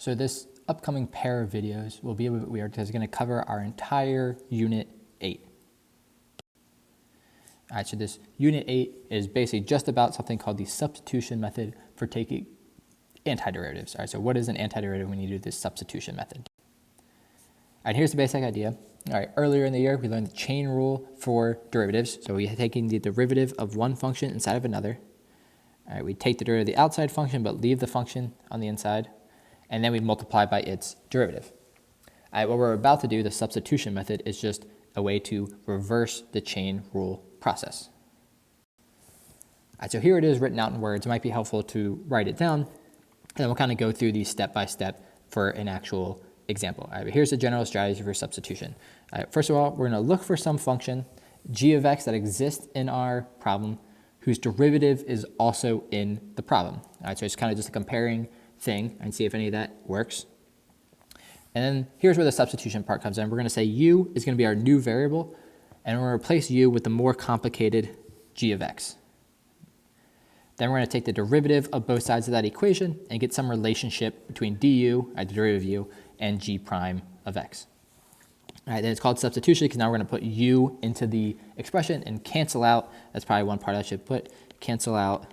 So this upcoming pair of videos will be a bit weird because it's going to cover our entire Unit 8. All right, so this Unit 8 is basically just about something called the substitution method for taking antiderivatives. All right, so what is an antiderivative when you do this substitution method? All right, here's the basic idea. All right, earlier in the year, we learned the chain rule for derivatives. So we're taking the derivative of one function inside of another. All right, we take the derivative of the outside function, but leave the function on the inside. And then we multiply by its derivative. All right, what we're about to do, the substitution method, is just a way to reverse the chain rule process. All right, so here it is written out in words. It might be helpful to write it down. And then we'll kind of go through these step by step for an actual example. All right, but here's the general strategy for substitution. All right, first of all, we're going to look for some function, g of x, that exists in our problem, whose derivative is also in the problem. All right, so it's kind of just a comparing thing and see if any of that works. And then here's where the substitution part comes in. We're going to say u is going to be our new variable, and we're going to replace u with the more complicated g of x. Then we're going to take the derivative of both sides of that equation and get some relationship between du, the derivative of u, and g prime of x. All right, then it's called substitution because now we're going to put u into the expression and cancel out. That's probably one part I should put. Cancel out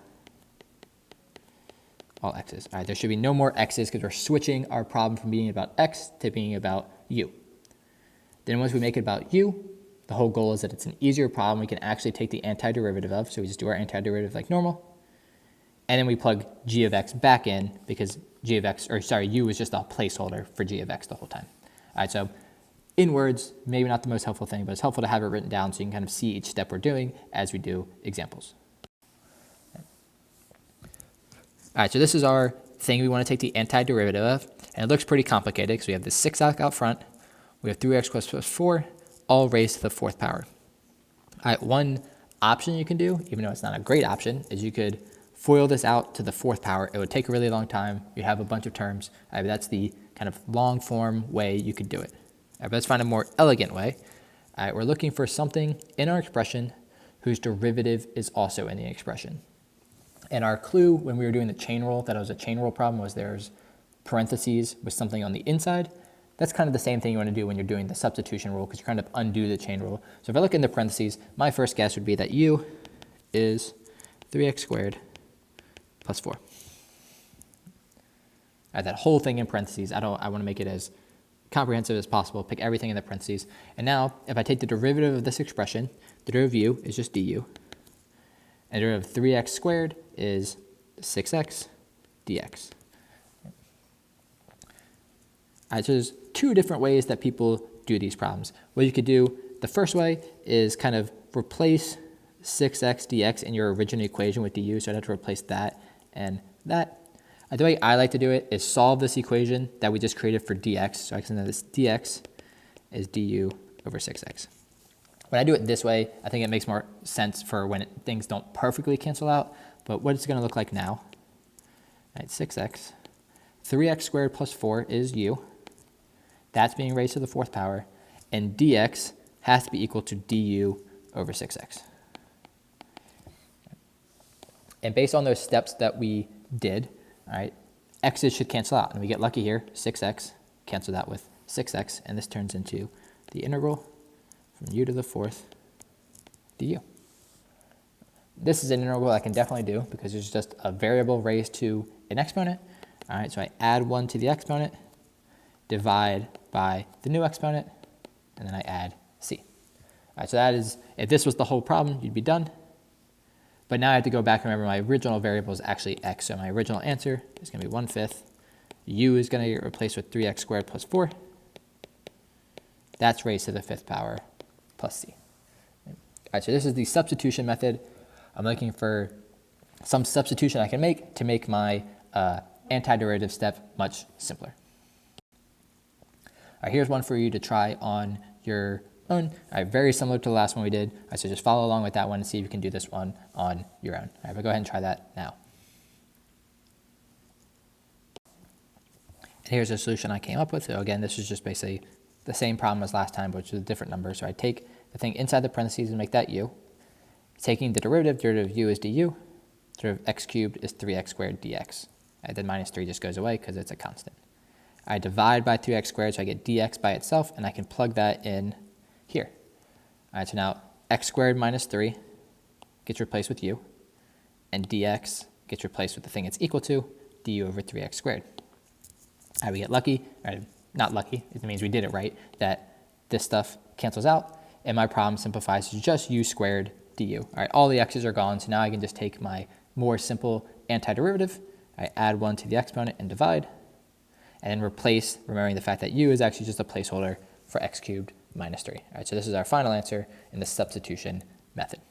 all x's. All right, there should be no more x's because we're switching our problem from being about x to being about u. Then once we make it about u, the whole goal is that it's an easier problem we can actually take the antiderivative of. So we just do our antiderivative like normal. And then we plug g of x back in because u is just a placeholder for g of x the whole time. All right, so in words, maybe not the most helpful thing, but it's helpful to have it written down so you can kind of see each step we're doing as we do examples. All right, so this is our thing we want to take the antiderivative of, and it looks pretty complicated because we have this 6x out front, we have 3x plus 4, all raised to the 4th power. All right, one option you can do, even though it's not a great option, is you could FOIL this out to the 4th power. It would take a really long time. You'd have a bunch of terms. All right, but that's the kind of long form way you could do it. All right, but let's find a more elegant way. All right, we're looking for something in our expression whose derivative is also in the expression. And our clue when we were doing the chain rule, that it was a chain rule problem, was there's parentheses with something on the inside. That's kind of the same thing you want to do when you're doing the substitution rule because you're trying to undo the chain rule. So if I look in the parentheses, my first guess would be that u is 3x squared plus 4. All right, that whole thing in parentheses, I want to make it as comprehensive as possible, pick everything in the parentheses. And now if I take the derivative of this expression, the derivative of u is just du. And the derivative of 3x squared is 6x dx. All right, so there's two different ways that people do these problems. What you could do, the first way is kind of replace 6x dx in your original equation with du, so I'd have to replace that and that. The way I like to do it is solve this equation that we just created for dx. So I can say that this dx is du over 6x. When I do it this way, I think it makes more sense for when things don't perfectly cancel out. But what it's going to look like now, right, 6x, 3x squared plus 4 is u. That's being raised to the 4th power. And dx has to be equal to du over 6x. And based on those steps that we did, all right, x's should cancel out. And we get lucky here, 6x, cancel that with 6x. And this turns into the integral from u to the 4th du. This is an integral I can definitely do because it's just a variable raised to an exponent. All right, so I add 1 to the exponent, divide by the new exponent, and then I add c. All right, so that is, if this was the whole problem, you'd be done. But now I have to go back and remember my original variable is actually x. So my original answer is going to be 1/5. U is going to get replaced with 3x squared plus 4. That's raised to the 5th power plus c. All right, so this is the substitution method. I'm looking for some substitution I can make to make my antiderivative step much simpler. All right, here's one for you to try on your own. All right, very similar to the last one we did. All right, so just follow along with that one and see if you can do this one on your own. All right, but go ahead and try that now. And here's the solution I came up with. So again, this is just basically the same problem as last time, but which is a different number. So I take the thing inside the parentheses and make that u. Taking the derivative of u is du. Derivative of x cubed is 3x squared dx. Right, then minus 3 just goes away because it's a constant. I divide by 3x squared, so I get dx by itself, and I can plug that in here. All right, so now x squared minus 3 gets replaced with u, and dx gets replaced with the thing it's equal to, du over 3x squared. All right, we get lucky, or not lucky, it means we did it right, that this stuff cancels out, and my problem simplifies to just u squared du. All right, all the x's are gone, so now I can just take my more simple antiderivative, I add 1 to the exponent and divide, and then replace, remembering the fact that u is actually just a placeholder for x cubed minus 3. All right, so this is our final answer in the substitution method.